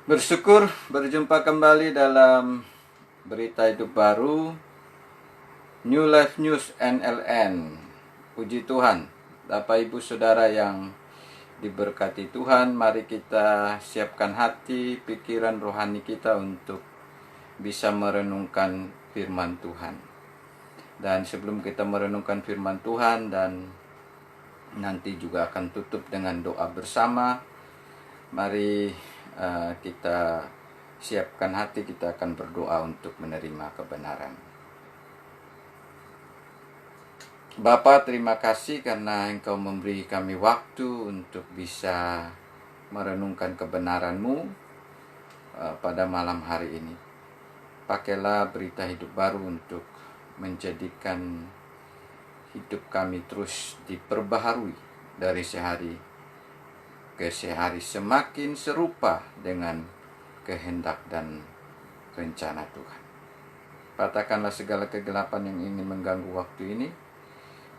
Bersyukur berjumpa kembali dalam berita hidup baru New Life News NLN. Puji Tuhan, Bapak Ibu Saudara yang diberkati Tuhan, mari kita siapkan hati, pikiran rohani kita untuk bisa merenungkan firman Tuhan. Dan sebelum kita merenungkan firman Tuhan dan nanti juga akan tutup dengan doa bersama, mari kita siapkan hati, kita akan berdoa untuk menerima kebenaran. Bapa, terima kasih karena Engkau memberi kami waktu untuk bisa merenungkan kebenaran-Mu pada malam hari ini. Pakailah berita hidup baru untuk menjadikan hidup kami terus diperbaharui dari sehari ke sehari, semakin serupa dengan kehendak dan rencana Tuhan. Patahkanlah segala kegelapan yang ingin mengganggu waktu ini,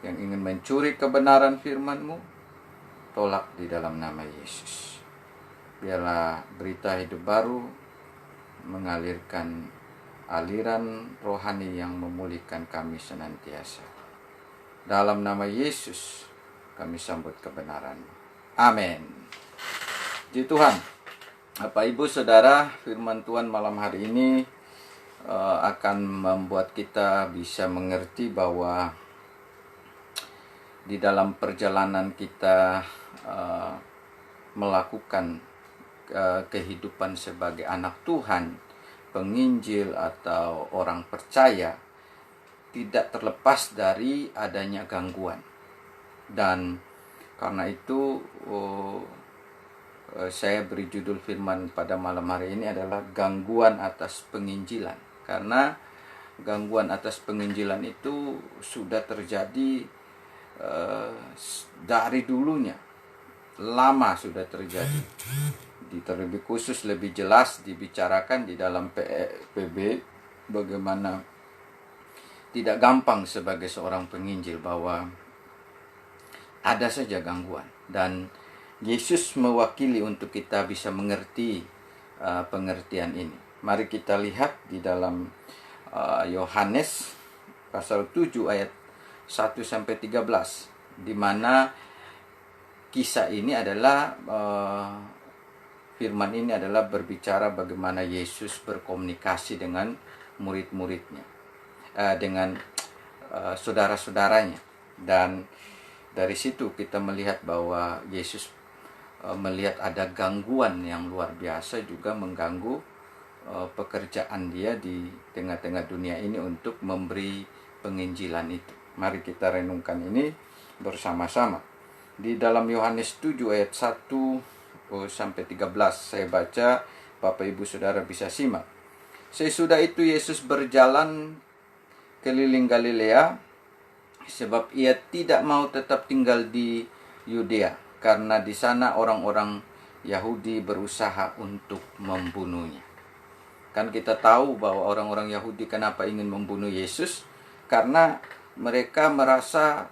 yang ingin mencuri kebenaran firman-Mu, tolak di dalam nama Yesus. Biarlah berita hidup baru mengalirkan aliran rohani yang memulihkan kami senantiasa. Dalam nama Yesus kami sambut kebenaran-Mu. Amin. Puji Tuhan. Bapak Ibu Saudara, firman Tuhan malam hari ini akan membuat kita bisa mengerti bahwa di dalam perjalanan kita melakukan kehidupan sebagai anak Tuhan, penginjil atau orang percaya, tidak terlepas dari adanya gangguan. Dan karena itu saya beri judul firman pada malam hari ini adalah gangguan atas penginjilan. Karena gangguan atas penginjilan itu sudah terjadi dari dulunya, lama sudah terjadi. Terlebih khusus, lebih jelas dibicarakan di dalam PB bagaimana tidak gampang sebagai seorang penginjil, bahwa ada saja gangguan, dan Yesus mewakili untuk kita bisa mengerti pengertian ini. Mari kita lihat di dalam Yohanes pasal 7 ayat 1-13, di mana kisah ini adalah firman ini adalah berbicara bagaimana Yesus berkomunikasi dengan murid-muridnya, dengan saudara-saudaranya. Dan dari situ kita melihat bahwa Yesus melihat ada gangguan yang luar biasa juga mengganggu pekerjaan dia di tengah-tengah dunia ini untuk memberi penginjilan itu. Mari kita renungkan ini bersama-sama. Di dalam Yohanes 7 ayat 1-13 saya baca, Bapak Ibu Saudara bisa simak. Sesudah itu Yesus berjalan keliling Galilea, sebab ia tidak mau tetap tinggal di Yudea, karena di sana orang-orang Yahudi berusaha untuk membunuhnya. Kan kita tahu bahwa orang-orang Yahudi kenapa ingin membunuh Yesus, karena mereka merasa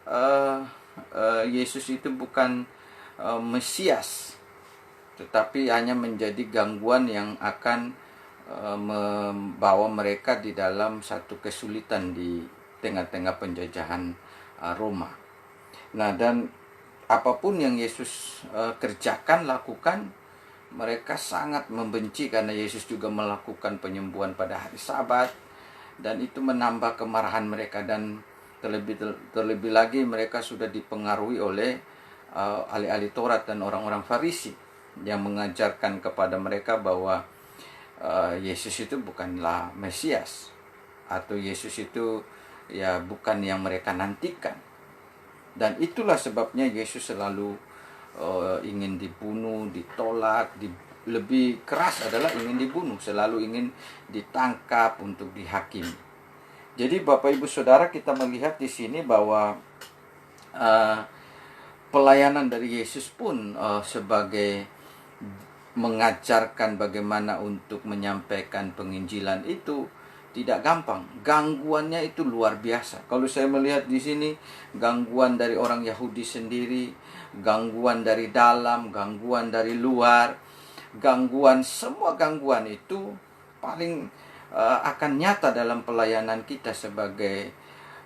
Yesus itu bukan Mesias, tetapi hanya menjadi gangguan yang akan membawa mereka di dalam satu kesulitan di tengah-tengah penjajahan Roma. Nah, dan apapun yang Yesus kerjakan, lakukan, mereka sangat membenci, karena Yesus juga melakukan penyembuhan pada hari Sabat, dan itu menambah kemarahan mereka. Dan terlebih lagi mereka sudah dipengaruhi oleh ahli-ahli Taurat dan orang-orang Farisi yang mengajarkan kepada mereka bahwa Yesus itu bukanlah Mesias, atau Yesus itu ya bukan yang mereka nantikan. Dan itulah sebabnya Yesus selalu ingin dibunuh, ditolak, lebih keras adalah ingin dibunuh, selalu ingin ditangkap untuk dihakimi. Jadi Bapak Ibu Saudara, kita melihat di sini bahwa pelayanan dari Yesus pun sebagai mengajarkan bagaimana untuk menyampaikan penginjilan itu tidak gampang. Gangguannya itu luar biasa. Kalau saya melihat di sini, gangguan dari orang Yahudi sendiri, gangguan dari dalam, gangguan dari luar, semua gangguan itu paling akan nyata dalam pelayanan kita sebagai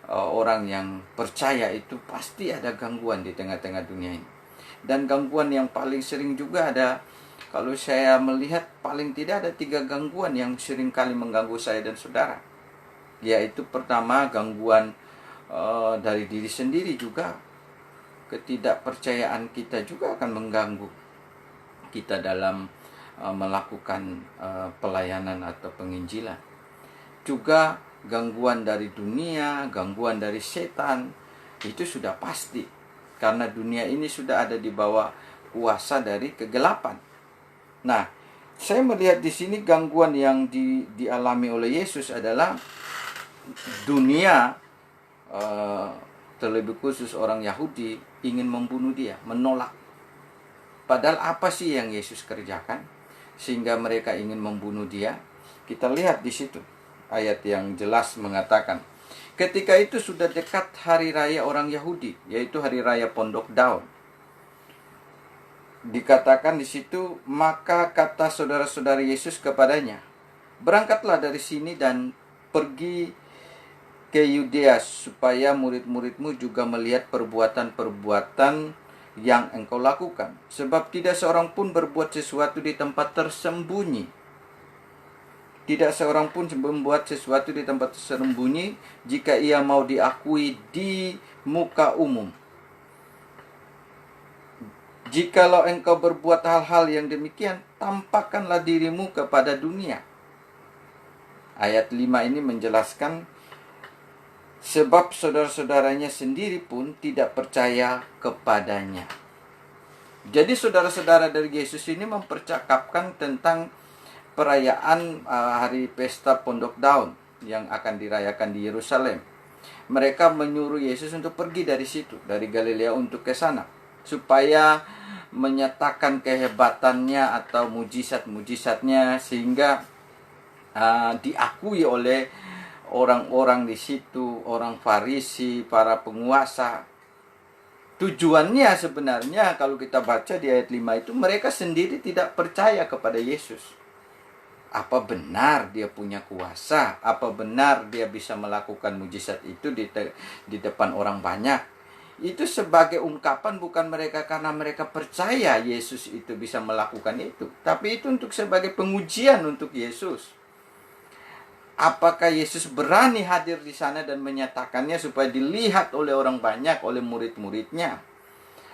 orang yang percaya. Itu pasti ada gangguan di tengah-tengah dunia ini. Dan gangguan yang paling sering juga ada, kalau saya melihat paling tidak ada 3 gangguan yang sering kali mengganggu saya dan saudara. Yaitu pertama, gangguan dari diri sendiri juga. Ketidakpercayaan kita juga akan mengganggu kita dalam melakukan pelayanan atau penginjilan. Juga gangguan dari dunia, gangguan dari setan, itu sudah pasti. Karena dunia ini sudah ada di bawah kuasa dari kegelapan. Nah, saya melihat di sini gangguan yang dialami oleh Yesus adalah dunia, terlebih khusus orang Yahudi, ingin membunuh dia, menolak. Padahal apa sih yang Yesus kerjakan sehingga mereka ingin membunuh dia? Kita lihat di situ ayat yang jelas mengatakan, ketika itu sudah dekat hari raya orang Yahudi, yaitu hari raya Pondok Daun. Dikatakan di situ, maka kata saudara-saudara Yesus kepadanya, berangkatlah dari sini dan pergi ke Yudea, supaya murid-muridmu juga melihat perbuatan-perbuatan yang engkau lakukan. Sebab tidak seorang pun berbuat sesuatu di tempat tersembunyi. Tidak seorang pun membuat sesuatu di tempat tersembunyi jika ia mau diakui di muka umum. Jikalau engkau berbuat hal-hal yang demikian, tampakkanlah dirimu kepada dunia. Ayat 5 ini menjelaskan, sebab saudara-saudaranya sendiri pun tidak percaya kepadanya. Jadi saudara-saudara dari Yesus ini mempercakapkan tentang perayaan hari pesta Pondok Daun yang akan dirayakan di Yerusalem. Mereka menyuruh Yesus untuk pergi dari situ, dari Galilea untuk ke sana, supaya menyatakan kehebatannya atau mujizat-mujizatnya, sehingga diakui oleh orang-orang di situ, orang Farisi, para penguasa. Tujuannya sebenarnya kalau kita baca di ayat 5 itu, mereka sendiri tidak percaya kepada Yesus. Apa benar dia punya kuasa? Apa benar dia bisa melakukan mujizat itu di depan orang banyak? Itu sebagai ungkapan bukan mereka karena mereka percaya Yesus itu bisa melakukan itu, tapi itu untuk sebagai pengujian untuk Yesus. Apakah Yesus berani hadir di sana dan menyatakannya supaya dilihat oleh orang banyak, oleh murid-muridnya.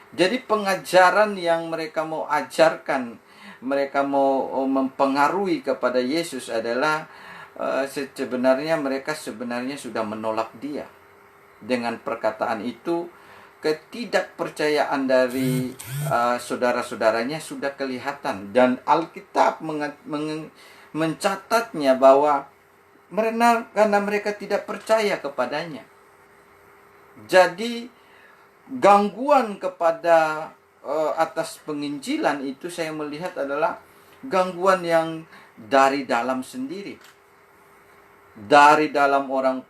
Jadi pengajaran yang mereka mau ajarkan, mereka mau mempengaruhi kepada Yesus adalah sebenarnya mereka sudah menolak dia. Dengan perkataan itu, ketidakpercayaan dari saudara-saudaranya sudah kelihatan. Dan Alkitab mencatatnya bahwa karena mereka tidak percaya kepadanya. Jadi gangguan kepada atas penginjilan itu saya melihat adalah gangguan yang dari dalam sendiri. Dari dalam orang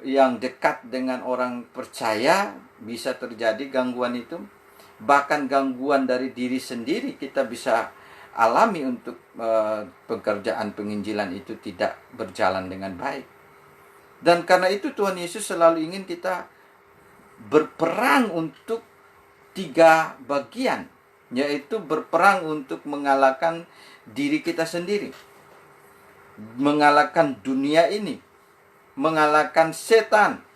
yang dekat dengan orang percaya bisa terjadi gangguan itu. Bahkan gangguan dari diri sendiri kita bisa alami untuk pekerjaan penginjilan itu tidak berjalan dengan baik. Dan karena itu Tuhan Yesus selalu ingin kita berperang untuk 3 bagian, yaitu berperang untuk mengalahkan diri kita sendiri, mengalahkan dunia ini, mengalahkan setan.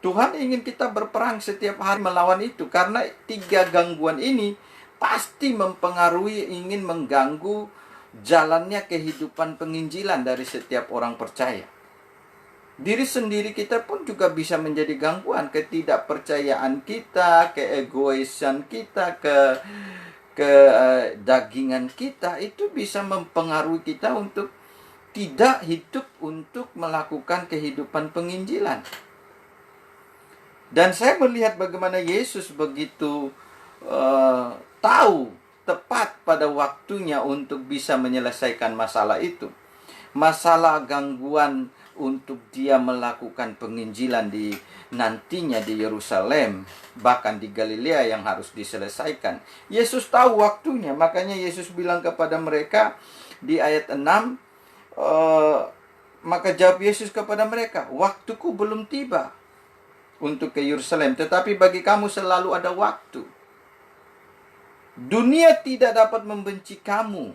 Tuhan ingin kita berperang setiap hari melawan itu, karena 3 gangguan ini pasti mempengaruhi, ingin mengganggu jalannya kehidupan penginjilan dari setiap orang percaya. Diri sendiri kita pun juga bisa menjadi gangguan. Ketidakpercayaan kita, keegoisan kita, dagingan kita, itu bisa mempengaruhi kita untuk tidak hidup untuk melakukan kehidupan penginjilan. Dan saya melihat bagaimana Yesus begitu tahu tepat pada waktunya untuk bisa menyelesaikan masalah itu. Masalah gangguan untuk dia melakukan penginjilan di nantinya di Yerusalem, bahkan di Galilea yang harus diselesaikan. Yesus tahu waktunya, makanya Yesus bilang kepada mereka di ayat 6, maka jawab Yesus kepada mereka, "Waktuku belum tiba untuk ke Yerusalem, tetapi bagi kamu selalu ada waktu. Dunia tidak dapat membenci kamu,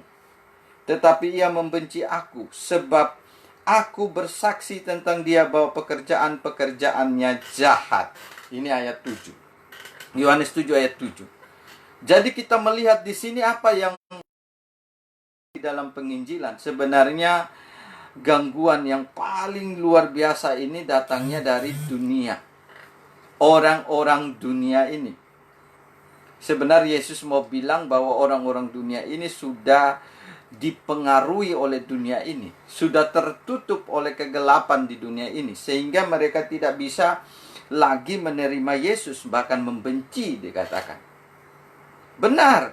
tetapi ia membenci aku, sebab aku bersaksi tentang dia bahwa pekerjaan-pekerjaannya jahat." Ini ayat 7. Yohanes 7 ayat 7. Jadi kita melihat di sini apa yang di dalam penginjilan. Sebenarnya gangguan yang paling luar biasa ini datangnya dari dunia. Orang-orang dunia ini. Sebenarnya Yesus mau bilang bahwa orang-orang dunia ini sudah dipengaruhi oleh dunia ini, sudah tertutup oleh kegelapan di dunia ini, sehingga mereka tidak bisa lagi menerima Yesus, bahkan membenci dikatakan. Benar,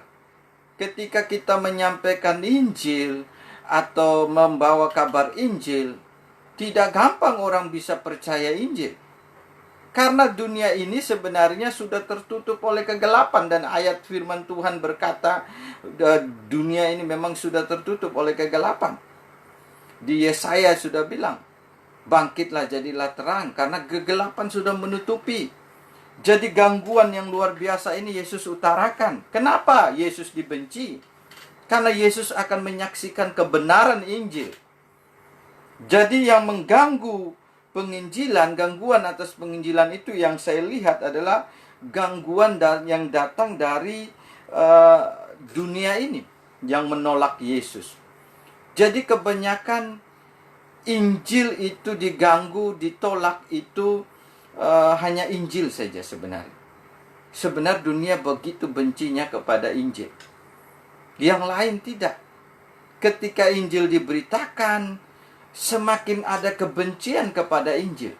ketika kita menyampaikan Injil atau membawa kabar Injil, tidak gampang orang bisa percaya Injil. Karena dunia ini sebenarnya sudah tertutup oleh kegelapan. Dan ayat firman Tuhan berkata, dunia ini memang sudah tertutup oleh kegelapan. Di Yesaya sudah bilang, "Bangkitlah, jadilah terang, karena kegelapan sudah menutupi." Jadi gangguan yang luar biasa ini Yesus utarakan. Kenapa Yesus dibenci? Karena Yesus akan menyaksikan kebenaran Injil. Jadi yang mengganggu penginjilan, gangguan atas penginjilan itu yang saya lihat adalah gangguan yang datang dari dunia ini yang menolak Yesus. Jadi kebanyakan Injil itu diganggu, ditolak itu hanya Injil saja sebenarnya. Sebenarnya dunia begitu bencinya kepada Injil. Yang lain tidak. Ketika Injil diberitakan, semakin ada kebencian kepada Injil.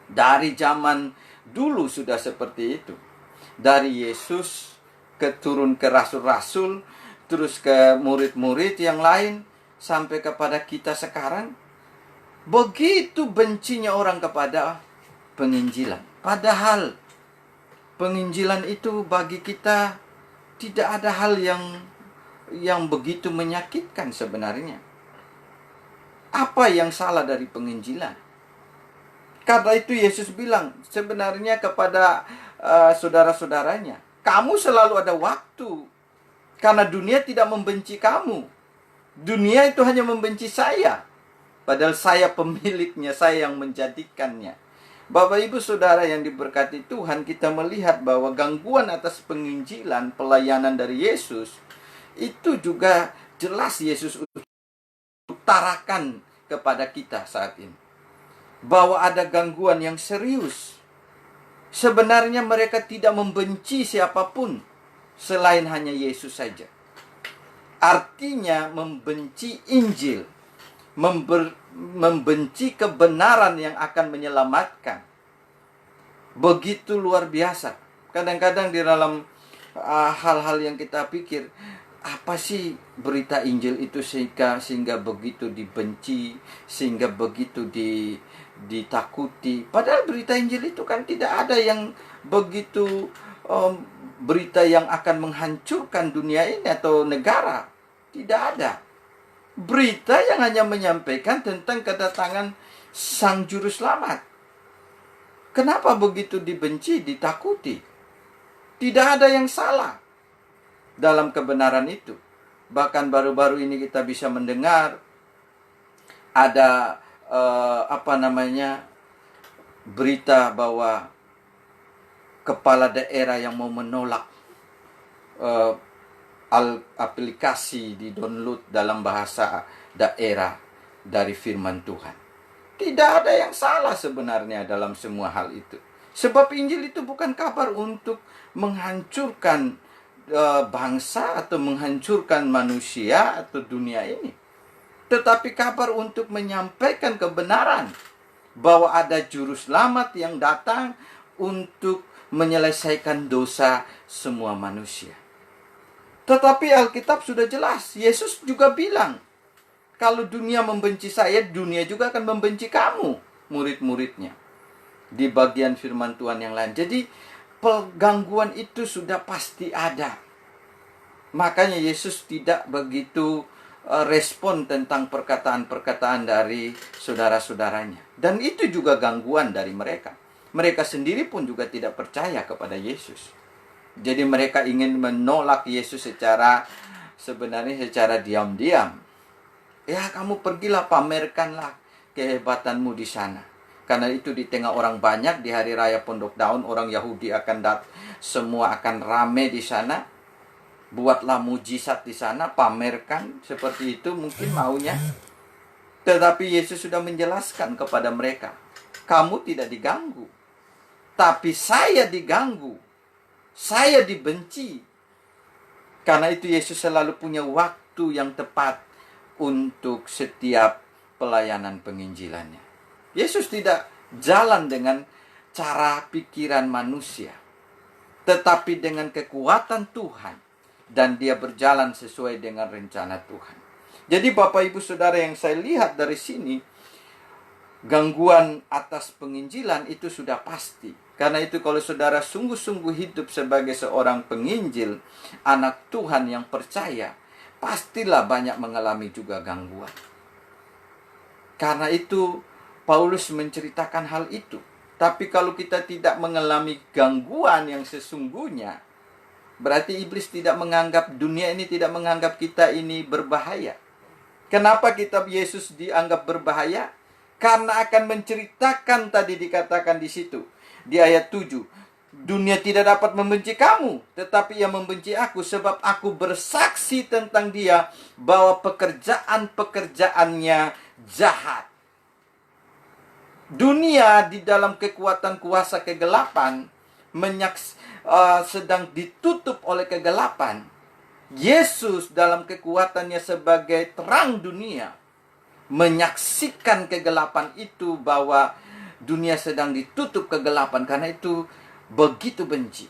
Dari zaman dulu sudah seperti itu. Dari Yesus turun ke rasul-rasul, terus ke murid-murid yang lain, sampai kepada kita sekarang. Begitu bencinya orang kepada penginjilan. Padahal penginjilan itu bagi kita tidak ada hal yang begitu menyakitkan sebenarnya. Apa yang salah dari penginjilan? Karena itu Yesus bilang sebenarnya kepada saudara-saudaranya, "Kamu selalu ada waktu, karena dunia tidak membenci kamu. Dunia itu hanya membenci saya, padahal saya pemiliknya, saya yang menjadikannya." Bapak Ibu Saudara yang diberkati Tuhan, kita melihat bahwa gangguan atas penginjilan, pelayanan dari Yesus, itu juga jelas Yesus utarakan kepada kita saat ini. Bahwa ada gangguan yang serius. Sebenarnya mereka tidak membenci siapapun selain hanya Yesus saja. Artinya membenci Injil, membenci kebenaran yang akan menyelamatkan. Begitu luar biasa. Kadang-kadang di dalam hal-hal yang kita pikir, apa sih berita Injil itu sehingga begitu dibenci, sehingga begitu ditakuti. Padahal berita Injil itu kan tidak ada yang begitu berita yang akan menghancurkan dunia ini atau negara. Tidak ada. Berita yang hanya menyampaikan tentang kedatangan Sang Juru Selamat. Kenapa begitu dibenci, ditakuti? Tidak ada yang salah dalam kebenaran itu. Bahkan baru-baru ini kita bisa mendengar ada berita bahwa kepala daerah yang mau menolak aplikasi di download dalam bahasa daerah dari firman Tuhan. Tidak ada yang salah sebenarnya dalam semua hal itu. Sebab Injil itu bukan kabar untuk menghancurkan bangsa atau menghancurkan manusia atau dunia ini, tetapi kabar untuk menyampaikan kebenaran bahwa ada juru selamat yang datang untuk menyelesaikan dosa semua manusia. Tetapi Alkitab sudah jelas, Yesus juga bilang Kalau dunia membenci saya, dunia juga akan membenci kamu, murid-muridnya. Di bagian firman Tuhan yang lain. Jadi gangguan itu sudah pasti ada. Makanya Yesus tidak begitu respon tentang perkataan-perkataan dari saudara-saudaranya. Dan itu juga gangguan dari mereka. Mereka sendiri pun juga tidak percaya kepada Yesus. Jadi mereka ingin menolak Yesus sebenarnya secara diam-diam. Ya, kamu pergilah, pamerkanlah kehebatanmu di sana. Karena itu di tengah orang banyak di hari raya Pondok Daun, orang Yahudi semua akan rame di sana. Buatlah mujizat di sana, pamerkan, seperti itu mungkin maunya. Tetapi Yesus sudah menjelaskan kepada mereka, kamu tidak diganggu, tapi saya diganggu, saya dibenci. Karena itu Yesus selalu punya waktu yang tepat untuk setiap pelayanan penginjilannya. Yesus tidak jalan dengan cara pikiran manusia, tetapi dengan kekuatan Tuhan. Dan dia berjalan sesuai dengan rencana Tuhan. Jadi Bapak Ibu Saudara yang saya lihat dari sini, gangguan atas penginjilan itu sudah pasti. Karena itu kalau saudara sungguh-sungguh hidup sebagai seorang penginjil, anak Tuhan yang percaya, pastilah banyak mengalami juga gangguan. Karena itu Paulus menceritakan hal itu. Tapi kalau kita tidak mengalami gangguan yang sesungguhnya, berarti iblis tidak menganggap, dunia ini tidak menganggap kita ini berbahaya. Kenapa kitab Yesus dianggap berbahaya? Karena akan menceritakan, tadi dikatakan di situ, di ayat 7. Dunia tidak dapat membenci kamu, tetapi ia membenci aku, sebab aku bersaksi tentang dia bahwa pekerjaan-pekerjaannya jahat. Dunia di dalam kekuatan kuasa kegelapan sedang ditutup oleh kegelapan. Yesus dalam kekuatannya sebagai terang dunia menyaksikan kegelapan itu, bahwa dunia sedang ditutup kegelapan. Karena itu begitu benci.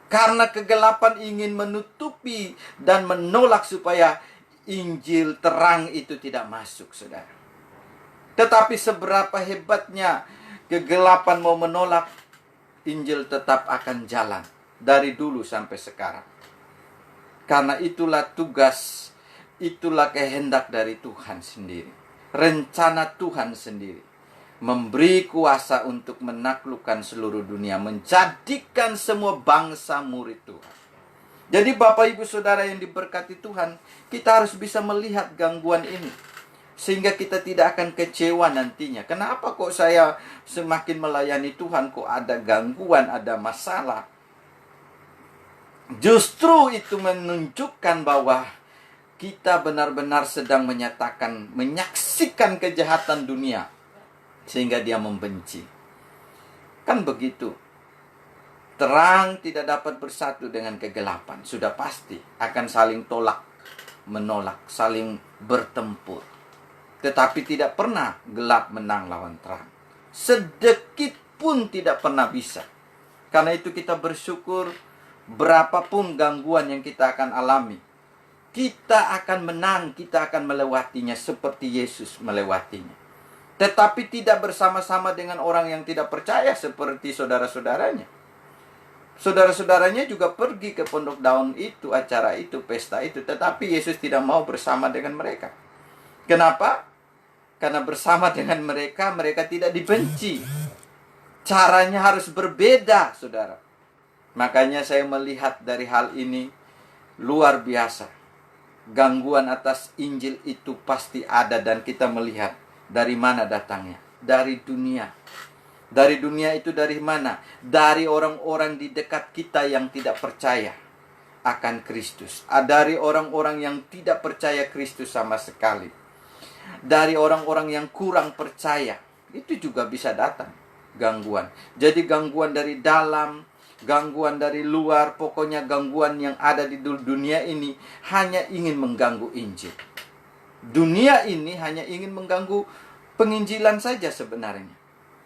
Karena kegelapan ingin menutupi dan menolak supaya Injil terang itu tidak masuk, saudara. Tetapi seberapa hebatnya kegelapan mau menolak, Injil tetap akan jalan dari dulu sampai sekarang. Karena itulah tugas, itulah kehendak dari Tuhan sendiri. Rencana Tuhan sendiri. Memberi kuasa untuk menaklukkan seluruh dunia. Menjadikan semua bangsa murid Tuhan. Jadi Bapak Ibu Saudara yang diberkati Tuhan, kita harus bisa melihat gangguan ini. Sehingga kita tidak akan kecewa nantinya. Kenapa kok saya semakin melayani Tuhan kok ada gangguan, ada masalah? Justru itu menunjukkan bahwa kita benar-benar sedang menyaksikan kejahatan dunia. Sehingga dia membenci. Kan begitu. Terang tidak dapat bersatu dengan kegelapan. Sudah pasti akan saling tolak, menolak, saling bertempur. Tetapi tidak pernah gelap menang lawan terang. Sedikit pun tidak pernah bisa. Karena itu kita bersyukur, berapapun gangguan yang kita akan alami, kita akan menang, kita akan melewatinya seperti Yesus melewatinya. Tetapi tidak bersama-sama dengan orang yang tidak percaya seperti saudara-saudaranya. Saudara-saudaranya juga pergi ke Pondok Daun itu, acara itu, pesta itu. Tetapi Yesus tidak mau bersama dengan mereka. Kenapa? Karena bersama dengan mereka, mereka tidak dibenci. Caranya harus berbeda, saudara. Makanya saya melihat dari hal ini, luar biasa. Gangguan atas Injil itu pasti ada, dan kita melihat dari mana datangnya. Dari dunia. Dari dunia itu dari mana? Dari orang-orang di dekat kita yang tidak percaya akan Kristus. Dari orang-orang yang tidak percaya Kristus sama sekali. Dari orang-orang yang kurang percaya, itu juga bisa datang gangguan. Jadi gangguan dari dalam, gangguan dari luar, pokoknya gangguan yang ada di dunia ini hanya ingin mengganggu Injil. Dunia ini hanya ingin mengganggu penginjilan saja sebenarnya.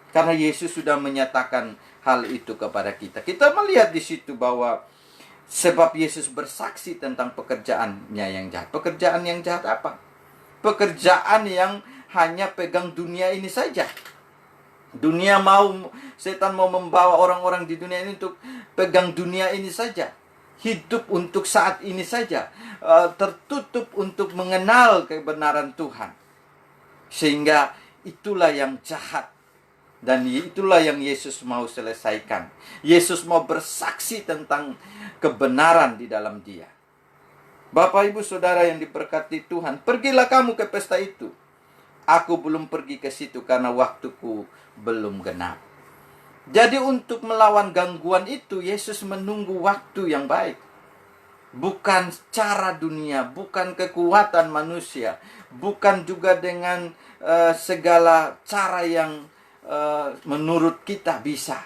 Karena Yesus sudah menyatakan hal itu kepada kita. Kita melihat di situ bahwa Sebab Yesus bersaksi tentang pekerjaannya yang jahat. Pekerjaan yang jahat apa? Pekerjaan yang hanya pegang dunia ini saja. Setan mau membawa orang-orang di dunia ini untuk pegang dunia ini saja. Hidup untuk saat ini saja. Tertutup untuk mengenal kebenaran Tuhan. Sehingga itulah yang jahat. Dan itulah yang Yesus mau selesaikan. Yesus mau bersaksi tentang kebenaran di dalam dia. Bapak, Ibu, Saudara yang diberkati Tuhan, pergilah kamu ke pesta itu. Aku belum pergi ke situ karena waktuku belum genap. Jadi untuk melawan gangguan itu, Yesus menunggu waktu yang baik. Bukan cara dunia, bukan kekuatan manusia, bukan juga dengan segala cara yang menurut kita bisa.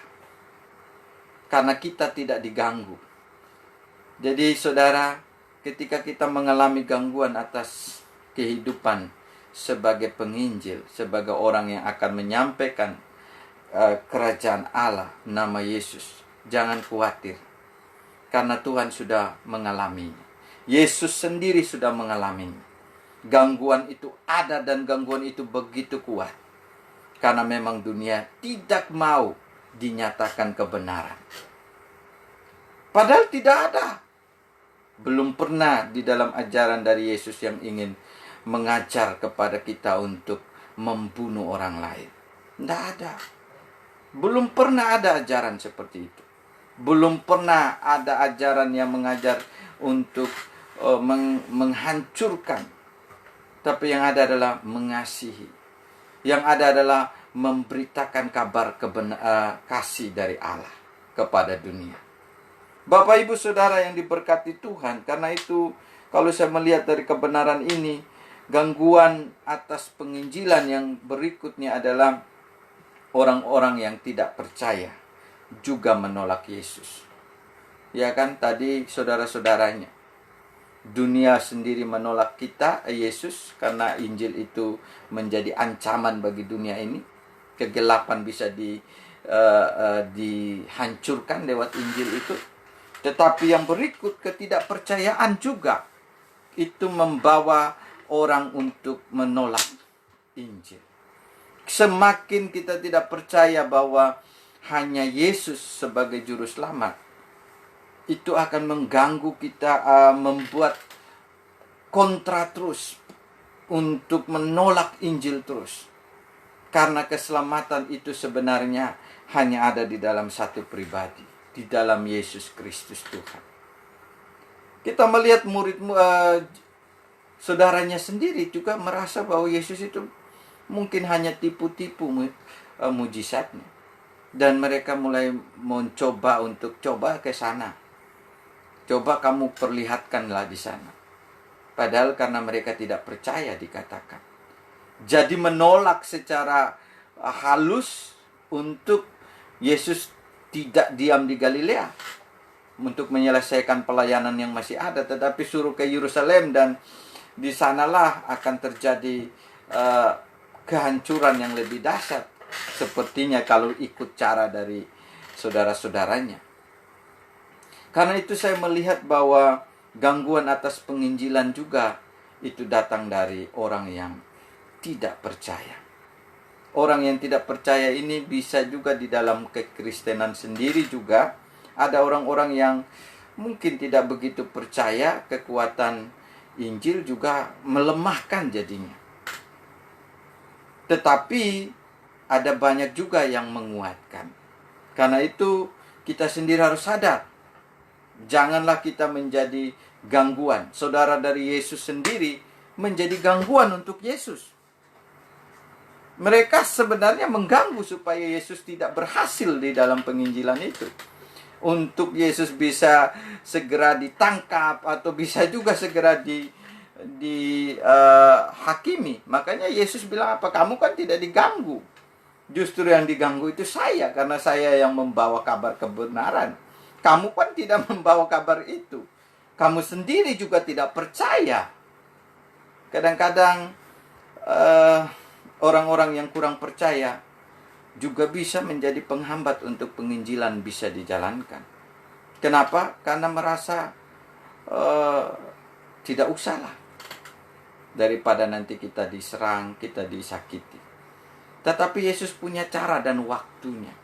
Karena kita tidak diganggu. Jadi saudara, ketika kita mengalami gangguan atas kehidupan sebagai penginjil, sebagai orang yang akan menyampaikan kerajaan Allah, nama Yesus, jangan khawatir. Karena Tuhan sudah mengalaminya. Yesus sendiri sudah mengalaminya. Gangguan itu ada dan gangguan itu begitu kuat. Karena memang dunia tidak mau dinyatakan kebenaran. Padahal tidak ada. Belum pernah di dalam ajaran dari Yesus yang ingin mengajar kepada kita untuk membunuh orang lain. Tidak ada. Belum pernah ada ajaran seperti itu. Belum pernah ada ajaran yang mengajar untuk menghancurkan. Tapi yang ada adalah mengasihi. Yang ada adalah memberitakan kabar kasih dari Allah kepada dunia. Bapak, Ibu, Saudara yang diberkati Tuhan, karena itu kalau saya melihat dari kebenaran ini, gangguan atas penginjilan yang berikutnya adalah orang-orang yang tidak percaya juga menolak Yesus. Ya kan, tadi saudara-saudaranya, dunia sendiri menolak kita, Yesus, karena Injil itu menjadi ancaman bagi dunia ini. Kegelapan bisa dihancurkan lewat Injil itu. Tetapi yang berikut, ketidakpercayaan juga, itu membawa orang untuk menolak Injil. Semakin kita tidak percaya bahwa hanya Yesus sebagai juru selamat, itu akan mengganggu kita, membuat kontra terus, untuk menolak Injil terus. Karena keselamatan itu sebenarnya hanya ada di dalam satu pribadi, di dalam Yesus Kristus Tuhan. Kita melihat saudaranya sendiri juga merasa bahwa Yesus itu mungkin hanya tipu-tipu mujizatnya. Dan mereka mulai mencoba untuk coba ke sana. Coba kamu perlihatkanlah di sana. Padahal karena mereka tidak percaya dikatakan. Jadi menolak secara halus untuk Yesus tidak diam di Galilea untuk menyelesaikan pelayanan yang masih ada, tetapi suruh ke Yerusalem, dan di sanalah akan terjadi kehancuran yang lebih dahsyat. Sepertinya kalau ikut cara dari saudara-saudaranya. Karena itu saya melihat bahwa gangguan atas penginjilan juga itu datang dari orang yang tidak percaya. Orang yang tidak percaya ini bisa juga di dalam kekristenan sendiri juga. Ada orang-orang yang mungkin tidak begitu percaya, kekuatan Injil juga melemahkan jadinya. Tetapi ada banyak juga yang menguatkan. Karena itu kita sendiri harus sadar. Janganlah kita menjadi gangguan. Saudara dari Yesus sendiri menjadi gangguan untuk Yesus. Mereka sebenarnya mengganggu supaya Yesus tidak berhasil di dalam penginjilan itu. Untuk Yesus bisa segera ditangkap atau bisa juga segera hakimi. Makanya Yesus bilang apa? Kamu kan tidak diganggu. Justru yang diganggu itu saya, karena saya yang membawa kabar kebenaran. Kamu kan tidak membawa kabar itu. Kamu sendiri juga tidak percaya. Kadang-kadang orang-orang yang kurang percaya juga bisa menjadi penghambat untuk penginjilan bisa dijalankan. Kenapa? Karena merasa tidak usahlah, daripada nanti kita diserang, kita disakiti. Tetapi Yesus punya cara dan waktunya,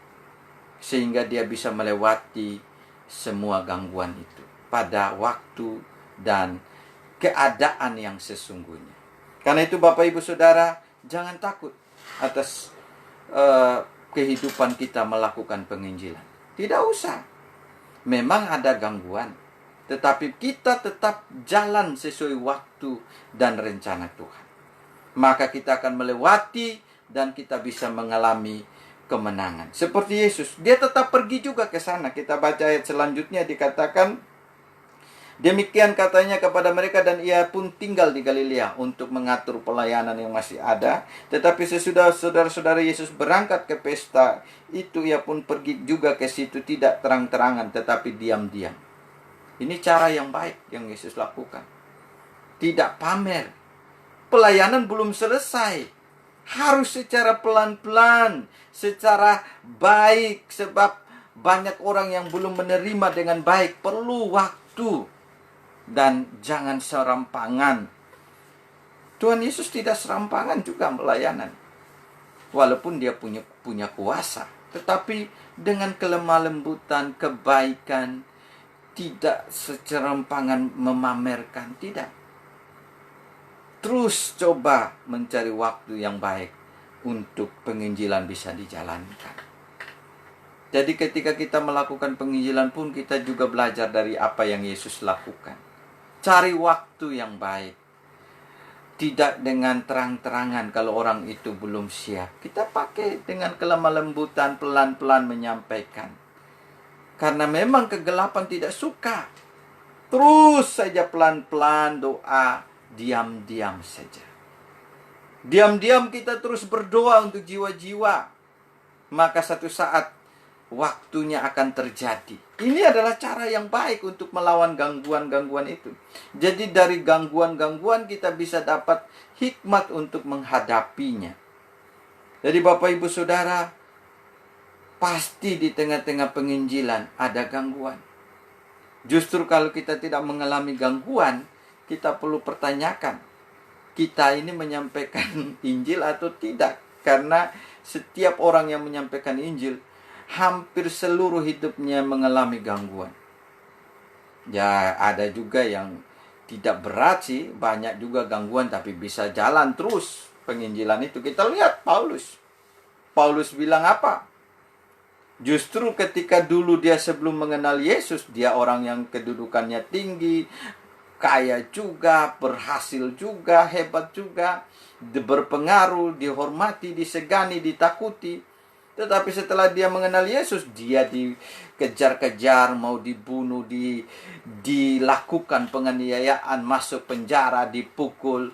sehingga dia bisa melewati semua gangguan itu pada waktu dan keadaan yang sesungguhnya. Karena itu Bapak Ibu Saudara, jangan takut atas kehidupan kita melakukan penginjilan. Tidak usah. Memang ada gangguan, tetapi kita tetap jalan sesuai waktu dan rencana Tuhan. Maka kita akan melewati dan kita bisa mengalami kemenangan. Seperti Yesus, dia tetap pergi juga ke sana. Kita baca ayat selanjutnya, dikatakan, demikian katanya kepada mereka, dan ia pun tinggal di Galilea untuk mengatur pelayanan yang masih ada. Tetapi sesudah saudara-saudara Yesus berangkat ke pesta itu, ia pun pergi juga ke situ, tidak terang-terangan tetapi diam-diam. Ini cara yang baik yang Yesus lakukan. Tidak pamer. Pelayanan belum selesai. Harus secara pelan-pelan, secara baik, sebab banyak orang yang belum menerima dengan baik. Perlu waktu. Dan jangan serampangan. Tuhan Yesus tidak serampangan juga pelayanan. Walaupun dia punya kuasa, tetapi dengan kelemah lembutan, kebaikan, tidak serampangan memamerkan, tidak. Terus coba mencari waktu yang baik untuk penginjilan bisa dijalankan. Jadi ketika kita melakukan penginjilan pun, kita juga belajar dari apa yang Yesus lakukan. Cari waktu yang baik. Tidak dengan terang-terangan kalau orang itu belum siap. Kita pakai dengan kelemah lembutan, pelan-pelan menyampaikan. Karena memang kegelapan tidak suka. Terus saja pelan-pelan doa, diam-diam saja. Diam-diam kita terus berdoa untuk jiwa-jiwa. Maka satu saat waktunya akan terjadi. Ini adalah cara yang baik untuk melawan gangguan-gangguan itu. Jadi dari gangguan-gangguan kita bisa dapat hikmat untuk menghadapinya. Jadi Bapak Ibu Saudara, pasti di tengah-tengah penginjilan ada gangguan. Justru kalau kita tidak mengalami gangguan, kita perlu pertanyakan, kita ini menyampaikan Injil atau tidak? Karena setiap orang yang menyampaikan Injil, hampir seluruh hidupnya mengalami gangguan. Ya, ada juga yang tidak berat sih, banyak juga gangguan, tapi bisa jalan terus penginjilan itu. Kita lihat Paulus. Paulus bilang apa? Justru ketika dulu dia sebelum mengenal Yesus, dia orang yang kedudukannya tinggi, kaya juga, berhasil juga, hebat juga, berpengaruh, dihormati, disegani, ditakuti. Tetapi setelah dia mengenal Yesus, dia dikejar-kejar, mau dibunuh, dilakukan penganiayaan, masuk penjara, dipukul.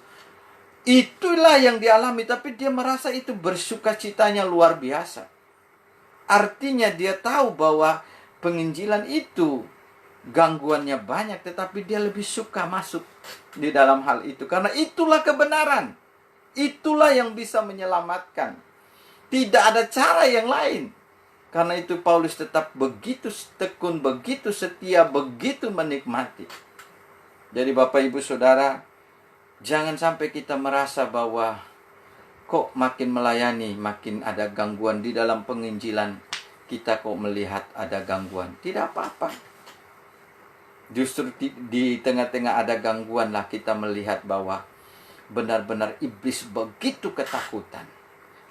Itulah yang dialami, tapi dia merasa itu bersukacitanya luar biasa. Artinya dia tahu bahwa penginjilan itu gangguannya banyak, tetapi dia lebih suka masuk di dalam hal itu. Karena itulah kebenaran. Itulah yang bisa menyelamatkan. Tidak ada cara yang lain. Karena itu Paulus tetap begitu tekun, begitu setia, begitu menikmati. Jadi Bapak Ibu Saudara, jangan sampai kita merasa bahwa kok makin melayani, makin ada gangguan di dalam penginjilan. Kita kok melihat ada gangguan. Tidak apa-apa. Justru di tengah-tengah ada gangguan lah kita melihat bahwa benar-benar iblis begitu ketakutan.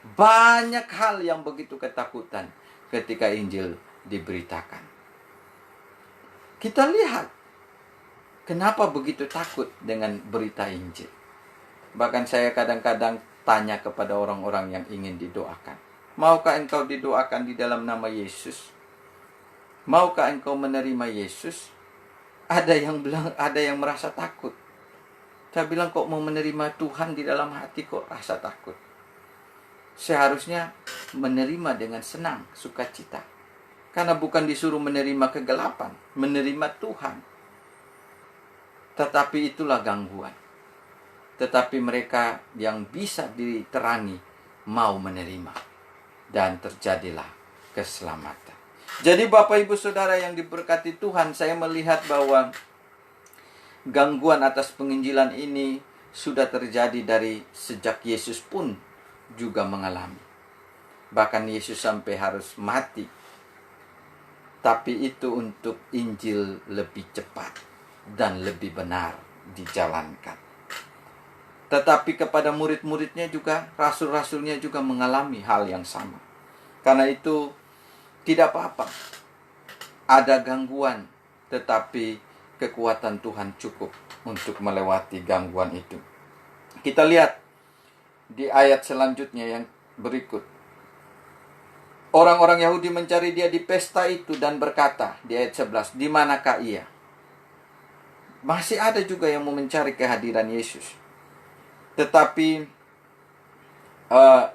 Banyak hal yang begitu ketakutan ketika Injil diberitakan. Kita lihat kenapa begitu takut dengan berita Injil. Bahkan saya kadang-kadang tanya kepada orang-orang yang ingin didoakan, maukah engkau didoakan di dalam nama Yesus? Maukah engkau menerima Yesus? Ada yang bilang, ada yang merasa takut. Saya bilang, kok mau menerima Tuhan di dalam hati kok rasa takut? Seharusnya menerima dengan senang, sukacita. Karena bukan disuruh menerima kegelapan, menerima Tuhan. Tetapi itulah gangguan. Tetapi mereka yang bisa diterangi mau menerima. Dan terjadilah keselamatan. Jadi Bapak Ibu Saudara yang diberkati Tuhan, saya melihat bahwa gangguan atas penginjilan ini sudah terjadi dari sejak Yesus pun juga mengalami. Bahkan Yesus sampai harus mati. Tapi itu untuk Injil lebih cepat dan lebih benar dijalankan. Tetapi kepada murid-muridnya juga, rasul-rasulnya juga mengalami hal yang sama. Karena itu tidak apa-apa ada gangguan, tetapi kekuatan Tuhan cukup untuk melewati gangguan itu. Kita lihat di ayat selanjutnya yang berikut. Orang-orang Yahudi mencari dia di pesta itu dan berkata di ayat 11, "Di manakah ia?" Masih ada juga yang mau mencari kehadiran Yesus. Tetapi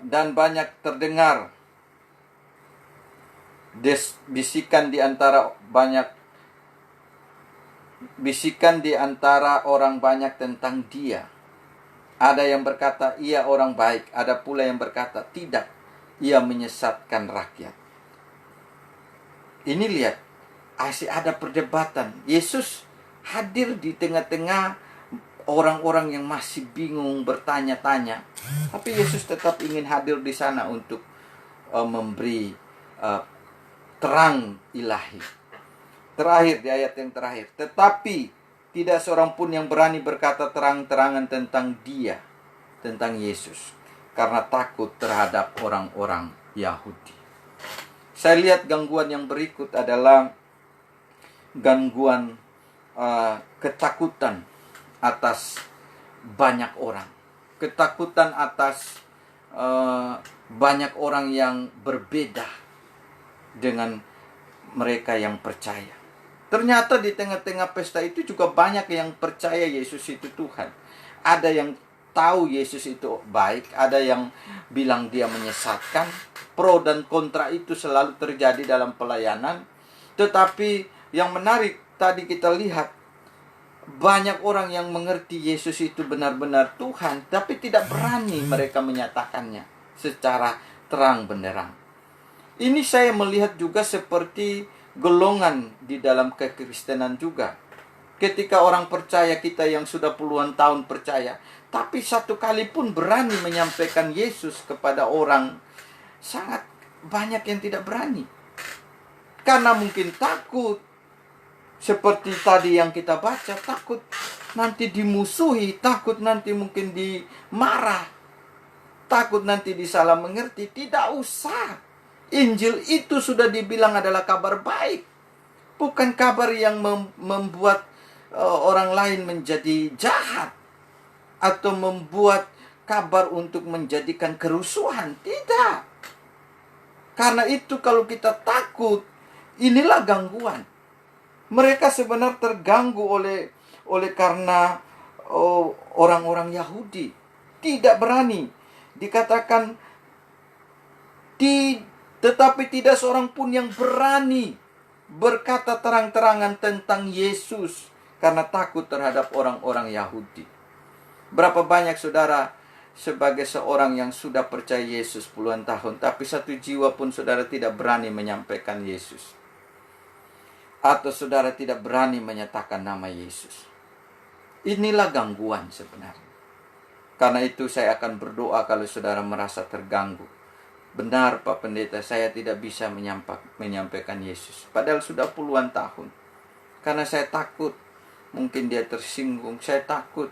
dan banyak terdengar bisikan di antara orang banyak tentang dia. Ada yang berkata, ia orang baik. Ada pula yang berkata, tidak, ia menyesatkan rakyat. Ini lihat, masih ada perdebatan. Yesus hadir di tengah-tengah orang-orang yang masih bingung, bertanya-tanya. Tapi Yesus tetap ingin hadir di sana untuk memberi terang ilahi. Terakhir, di ayat yang terakhir. Tetapi tidak seorang pun yang berani berkata terang-terangan tentang dia, tentang Yesus, karena takut terhadap orang-orang Yahudi. Saya lihat gangguan yang berikut adalah gangguan ketakutan atas banyak orang. Ketakutan atas banyak orang yang berbeda dengan mereka yang percaya. Ternyata di tengah-tengah pesta itu juga banyak yang percaya Yesus itu Tuhan. Ada yang tahu Yesus itu baik, ada yang bilang dia menyesatkan. Pro dan kontra itu selalu terjadi dalam pelayanan. Tetapi yang menarik tadi kita lihat, banyak orang yang mengerti Yesus itu benar-benar Tuhan, tapi tidak berani mereka menyatakannya secara terang benderang. Ini saya melihat juga seperti golongan di dalam kekristenan juga. Ketika orang percaya, kita yang sudah puluhan tahun percaya, tapi satu kali pun berani menyampaikan Yesus kepada orang, sangat banyak yang tidak berani. Karena mungkin takut, seperti tadi yang kita baca, takut nanti dimusuhi, takut nanti mungkin dimarah, takut nanti disalah mengerti. Tidak usah. Injil itu sudah dibilang adalah kabar baik. Bukan kabar yang membuat orang lain menjadi jahat, atau membuat kabar untuk menjadikan kerusuhan. Tidak. Karena itu kalau kita takut, inilah gangguan. Mereka sebenarnya terganggu oleh karena orang-orang Yahudi. Tidak berani. Dikatakan tetapi tidak seorang pun yang berani berkata terang-terangan tentang Yesus karena takut terhadap orang-orang Yahudi. Berapa banyak saudara sebagai seorang yang sudah percaya Yesus puluhan tahun, tapi satu jiwa pun saudara tidak berani menyampaikan Yesus. Atau saudara tidak berani menyatakan nama Yesus. Inilah gangguan sebenarnya. Karena itu saya akan berdoa kalau saudara merasa terganggu. Benar Pak Pendeta, saya tidak bisa menyampaikan Yesus. Padahal sudah puluhan tahun. Karena saya takut, mungkin dia tersinggung. Saya takut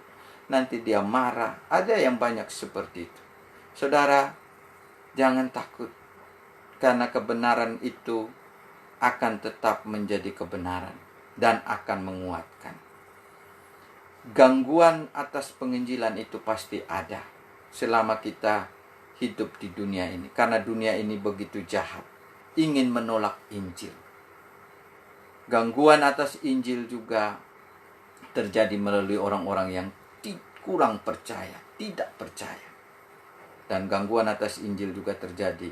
nanti dia marah. Ada yang banyak seperti itu. Saudara, jangan takut. Karena kebenaran itu akan tetap menjadi kebenaran dan akan menguatkan. Gangguan atas penginjilan itu pasti ada selama kita hidup di dunia ini. Karena dunia ini begitu jahat, ingin menolak Injil. Gangguan atas Injil juga terjadi melalui orang-orang yang kurang percaya, tidak percaya. Dan gangguan atas Injil juga terjadi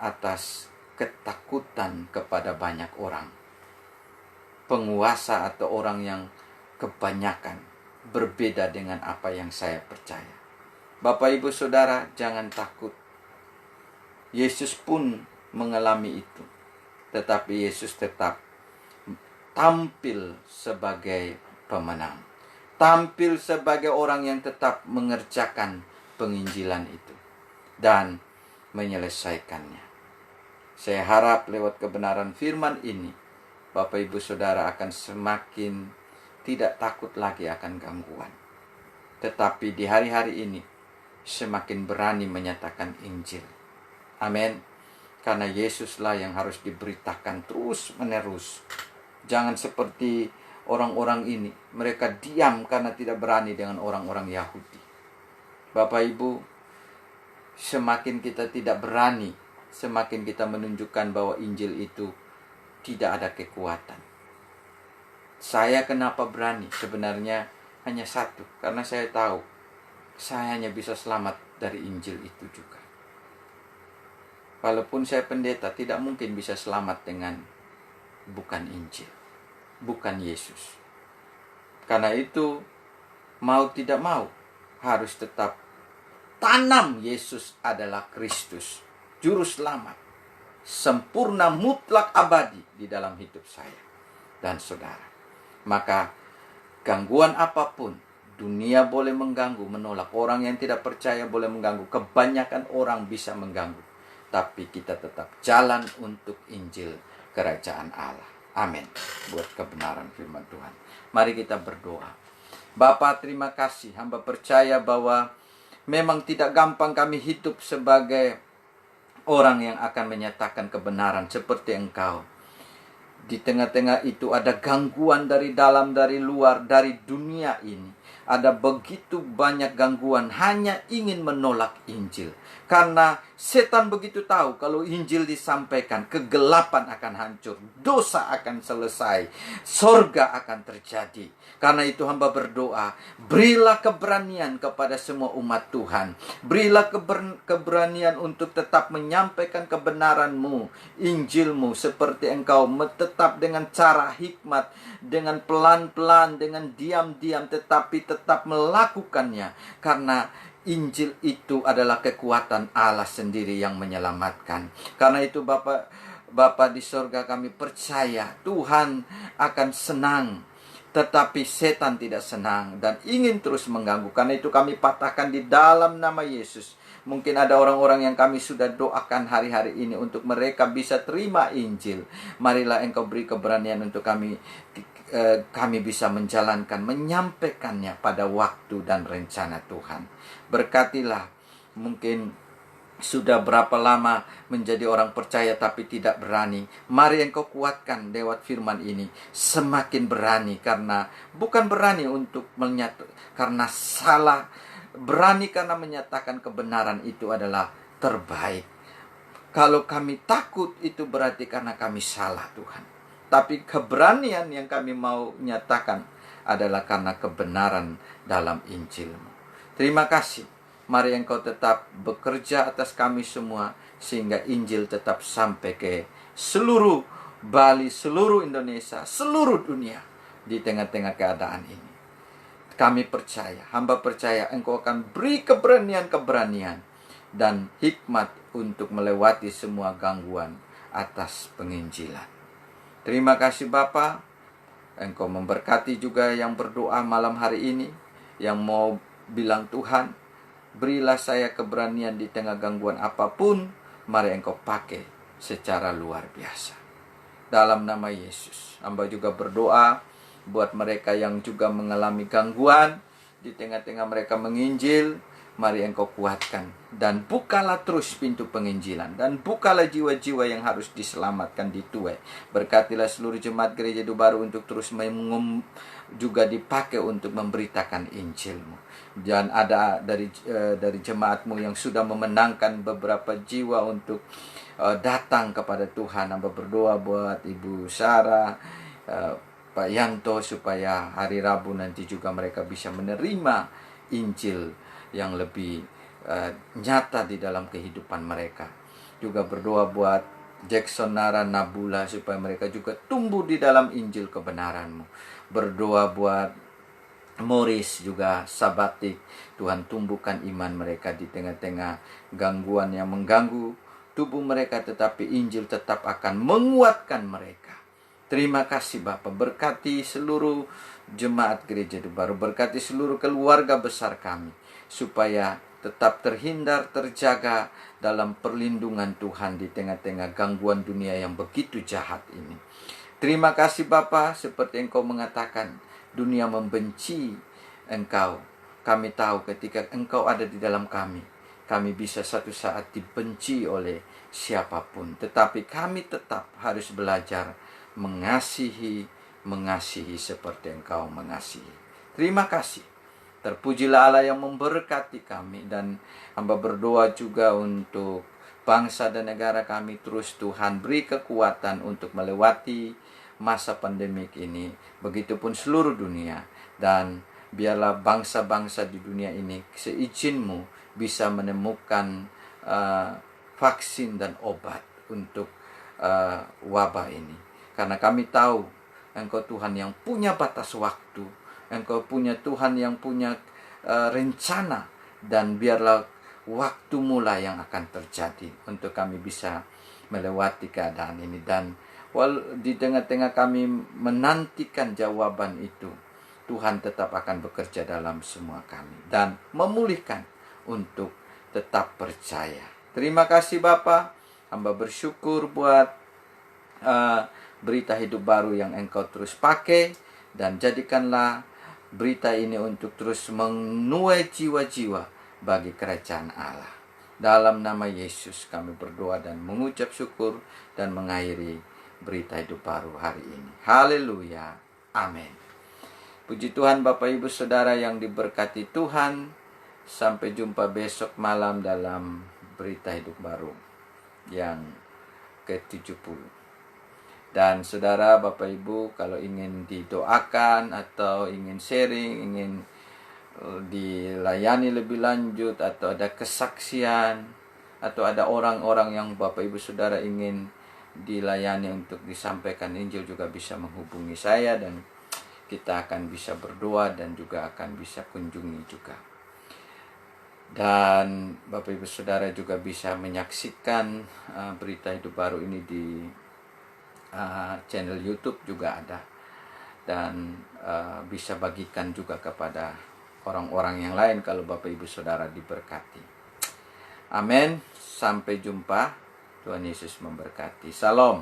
atas ketakutan kepada banyak orang. Penguasa atau orang yang kebanyakan berbeda dengan apa yang saya percaya. Bapak Ibu Saudara, jangan takut. Yesus pun mengalami itu. tetapi Yesus tetap tampil sebagai pemenang. Tampil sebagai orang yang tetap mengerjakan penginjilan itu dan menyelesaikannya. Saya harap lewat kebenaran firman ini, Bapak Ibu Saudara akan semakin tidak takut lagi akan gangguan. Tetapi di hari-hari ini semakin berani menyatakan Injil. Amin. Karena Yesuslah yang harus diberitakan terus menerus. Jangan seperti orang-orang ini. Mereka diam karena tidak berani dengan orang-orang Yahudi. Bapak Ibu, semakin kita tidak berani, semakin kita menunjukkan bahwa Injil itu tidak ada kekuatan. Saya kenapa berani? Sebenarnya hanya satu, karena saya tahu saya hanya bisa selamat dari Injil itu juga. Walaupun saya pendeta, tidak mungkin bisa selamat dengan bukan Injil, bukan Yesus. Karena itu, mau tidak mau, harus tetap tanam Yesus adalah Kristus, Juru Selamat, sempurna, mutlak, abadi di dalam hidup saya dan saudara. Maka gangguan apapun, dunia boleh mengganggu, menolak. Orang yang tidak percaya boleh mengganggu. Kebanyakan orang bisa mengganggu. Tapi kita tetap jalan untuk Injil Kerajaan Allah. Amin. Buat kebenaran firman Tuhan. Mari kita berdoa. Bapa, terima kasih. Hamba percaya bahwa memang tidak gampang kami hidup sebagai orang yang akan menyatakan kebenaran seperti Engkau. Di tengah-tengah itu ada gangguan dari dalam, dari luar, dari dunia ini. Ada begitu banyak gangguan hanya ingin menolak Injil. Karena setan begitu tahu kalau Injil disampaikan, kegelapan akan hancur, dosa akan selesai, sorga akan terjadi. Karena itu hamba berdoa, berilah keberanian kepada semua umat Tuhan. Berilah keberanian untuk tetap menyampaikan kebenaran-Mu, Injil-Mu, seperti Engkau tetap dengan cara hikmat, dengan pelan-pelan, dengan diam-diam, tetapi tetap melakukannya. Karena Injil itu adalah kekuatan Allah sendiri yang menyelamatkan. Karena itu Bapa di sorga, kami percaya Tuhan akan senang. Tetapi setan tidak senang dan ingin terus mengganggu. Karena itu kami patahkan di dalam nama Yesus. Mungkin ada orang-orang yang kami sudah doakan hari-hari ini untuk mereka bisa terima Injil. Marilah Engkau beri keberanian untuk kami bisa menjalankan, menyampaikannya pada waktu dan rencana Tuhan. Berkatilah, mungkin sudah berapa lama menjadi orang percaya tapi tidak berani. Mari Engkau kuatkan lewat firman ini. Semakin berani, karena bukan berani untuk karena salah. Berani karena menyatakan kebenaran itu adalah terbaik. Kalau kami takut itu berarti karena kami salah, Tuhan. Tapi keberanian yang kami mau nyatakan adalah karena kebenaran dalam Injil-Mu. Terima kasih. Mari Engkau tetap bekerja atas kami semua, sehingga Injil tetap sampai ke seluruh Bali, seluruh Indonesia, seluruh dunia di tengah-tengah keadaan ini. Kami percaya, hamba percaya Engkau akan beri keberanian-keberanian dan hikmat untuk melewati semua gangguan atas penginjilan. Terima kasih Bapa. Engkau memberkati juga yang berdoa malam hari ini, yang mau bilang Tuhan, berilah saya keberanian di tengah gangguan apapun. Mari Engkau pakai secara luar biasa. Dalam nama Yesus, hamba juga berdoa buat mereka yang juga mengalami gangguan di tengah-tengah mereka menginjil. Mari Engkau kuatkan dan bukalah terus pintu penginjilan, dan bukalah jiwa-jiwa yang harus diselamatkan di Tuai. Berkatilah seluruh jemaat gereja Baru untuk terus juga dipakai untuk memberitakan Injil-Mu. Dan ada dari jemaat-Mu yang sudah memenangkan beberapa jiwa untuk datang kepada Tuhan. Hamba berdoa buat Ibu Sarah, Pak Yanto, supaya hari Rabu nanti juga mereka bisa menerima Injil yang lebih nyata di dalam kehidupan mereka. Juga berdoa buat Jackson, Nara, Nabula, supaya mereka juga tumbuh di dalam Injil kebenaran-Mu. Berdoa buat Morris juga Sabatik, Tuhan tumbuhkan iman mereka di tengah-tengah gangguan yang mengganggu tubuh mereka, tetapi Injil tetap akan menguatkan mereka. Terima kasih Bapa, berkati seluruh jemaat gereja Hidup Baru, berkati seluruh keluarga besar kami, supaya tetap terhindar, terjaga dalam perlindungan Tuhan di tengah-tengah gangguan dunia yang begitu jahat ini. Terima kasih Bapa, seperti Engkau mengatakan, dunia membenci Engkau. Kami tahu ketika Engkau ada di dalam kami bisa satu saat dibenci oleh siapapun. Tetapi kami tetap harus belajar mengasihi seperti Engkau mengasihi. Terima kasih. Terpujilah Allah yang memberkati kami, dan hamba berdoa juga untuk bangsa dan negara kami. Terus Tuhan beri kekuatan untuk melewati masa pandemik ini, begitupun seluruh dunia. Dan biarlah bangsa-bangsa di dunia ini seizin-Mu bisa menemukan vaksin dan obat untuk wabah ini. Karena kami tahu Engkau Tuhan yang punya batas waktu, Engkau punya Tuhan yang punya rencana, dan biarlah waktu mula yang akan terjadi untuk kami bisa melewati keadaan ini. Dan di tengah-tengah kami menantikan jawaban itu, Tuhan tetap akan bekerja dalam semua kami dan memulihkan untuk tetap percaya. Terima kasih Bapa, hamba bersyukur buat berita Hidup Baru yang Engkau terus pakai, dan jadikanlah berita ini untuk terus menuai jiwa-jiwa bagi kerajaan Allah. Dalam nama Yesus kami berdoa dan mengucap syukur dan mengakhiri berita Hidup Baru hari ini. Haleluya. Amin. Puji Tuhan Bapak Ibu Saudara yang diberkati Tuhan. Sampai jumpa besok malam dalam berita Hidup Baru yang ke-70. Dan saudara, Bapak Ibu, kalau ingin didoakan atau ingin sharing, ingin dilayani lebih lanjut, atau ada kesaksian, atau ada orang-orang yang Bapak Ibu Saudara ingin dilayani untuk disampaikan Injil, juga bisa menghubungi saya, dan kita akan bisa berdoa dan juga akan bisa kunjungi juga. Dan Bapak Ibu Saudara juga bisa menyaksikan berita Hidup Baru ini di channel YouTube juga ada, dan bisa bagikan juga kepada orang-orang yang lain kalau Bapak Ibu Saudara diberkati. Amin. Sampai jumpa. Tuhan Yesus memberkati. Salam.